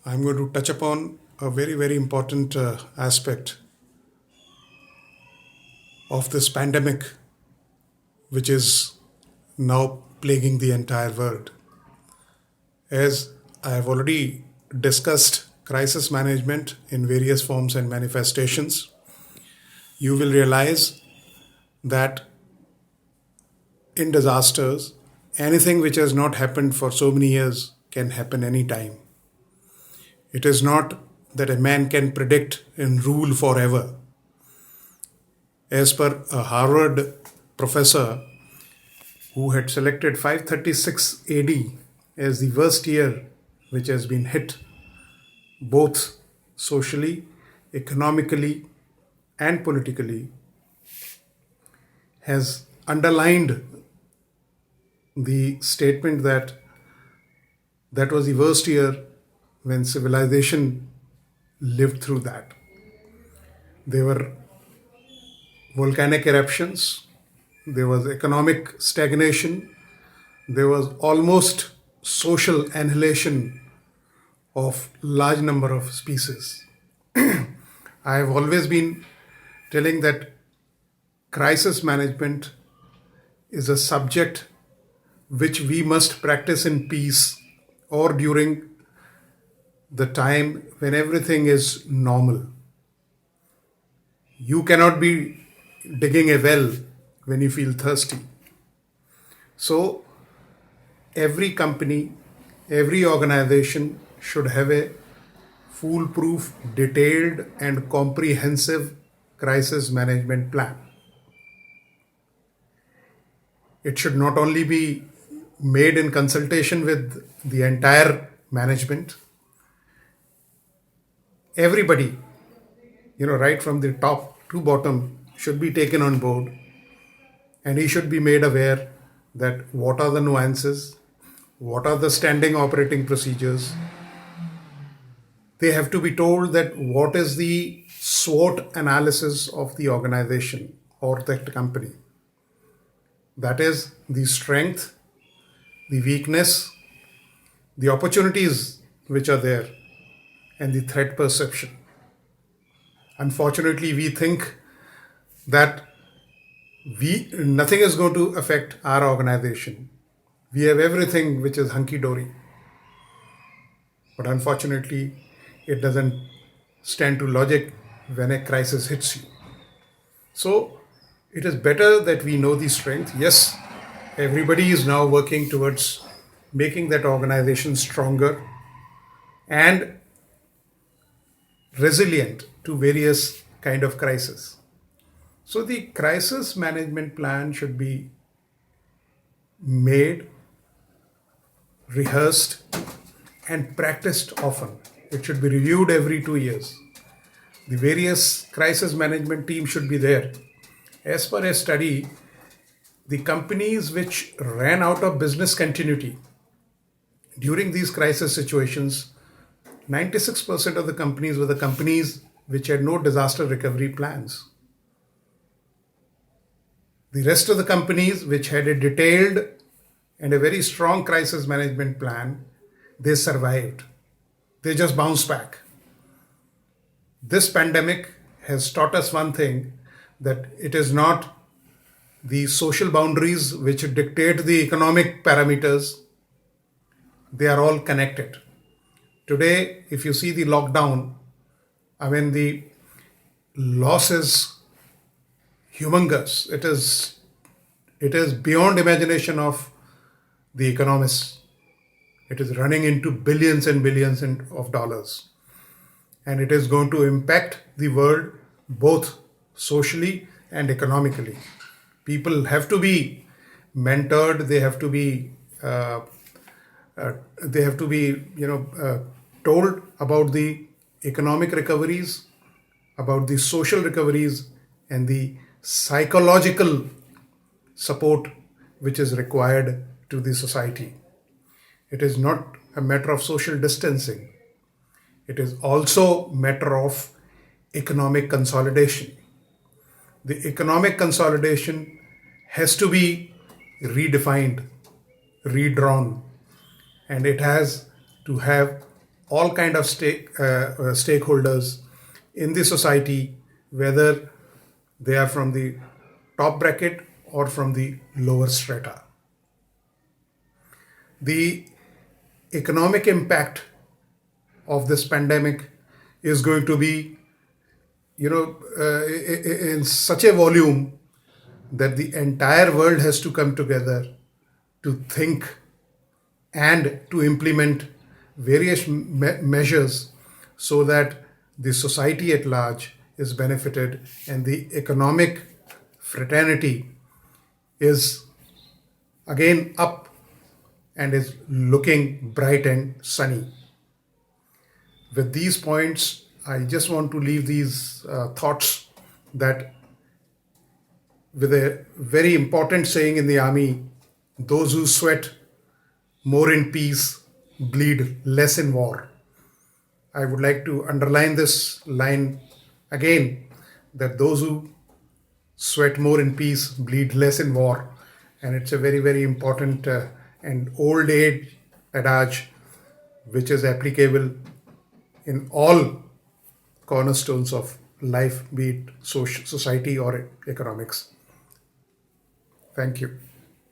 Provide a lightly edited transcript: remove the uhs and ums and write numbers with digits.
I'm going to touch upon a very, very important aspect of this pandemic, which is now plaguing the entire world. As I have already discussed crisis management in various forms and manifestations, you will realize that in disasters, anything which has not happened for so many years can happen anytime. It is not that a man can predict and rule forever. As per a Harvard professor who had selected 536 AD as the worst year which has been hit both socially, economically, and politically, has underlined the statement that that was the worst year when civilization lived through that. There were volcanic eruptions, there was economic stagnation, there was almost social annihilation of large number of species. I have always been telling that crisis management is a subject which we must practice in peace or during the time when everything is normal. You cannot be digging a well when you feel thirsty. So, every company, every organization should have a foolproof, detailed, and comprehensive crisis management plan. It should not only be made in consultation with the entire management, everybody, right from the top to bottom, should be taken on board, and he should be made aware that what are the nuances, what are the standing operating procedures. They have to be told that what is the SWOT analysis of the organization or that company. That is the strength, the weakness, the opportunities which are there, and the threat perception. Unfortunately, we think that nothing is going to affect our organization. We have everything which is hunky-dory. But unfortunately, it doesn't stand to logic when a crisis hits you. So it is better that we know the strength. Yes, everybody is now working towards making that organization stronger and resilient to various kind of crises. So the crisis management plan should be made, rehearsed, and practiced often. It should be reviewed every 2 years. The various crisis management teams should be there. As per a study, the companies which ran out of business continuity during these crisis situations, 96% of the companies were the companies which had no disaster recovery plans. The rest of the companies which had a detailed and a very strong crisis management plan, they survived. They just bounced back. This pandemic has taught us one thing, that it is not the social boundaries which dictate the economic parameters. They are all connected. Today, if you see the lockdown, the loss is humongous. It is beyond imagination of the economists. It is running into billions and billions of dollars. And it is going to impact the world both socially and economically. People have to be mentored. They have to be told about the economic recoveries, about the social recoveries, and the psychological support which is required to the society. It is not a matter of social distancing. It is also a matter of economic consolidation. The economic consolidation has to be redefined, redrawn, and it has to have all kind of stakeholders in the society, whether they are from the top bracket or from the lower strata. The economic impact of this pandemic is going to be, in such a volume that the entire world has to come together to think and to implement various measures so that the society at large is benefited and the economic fraternity is again up and is looking bright and sunny. With these points, I just want to leave these thoughts that with a very important saying in the army, those who sweat more in peace bleed less in war. I would like to underline this line again, that those who sweat more in peace bleed less in war. And it's a very, very important and old age adage which is applicable in all cornerstones of life, be it society or economics. Thank you.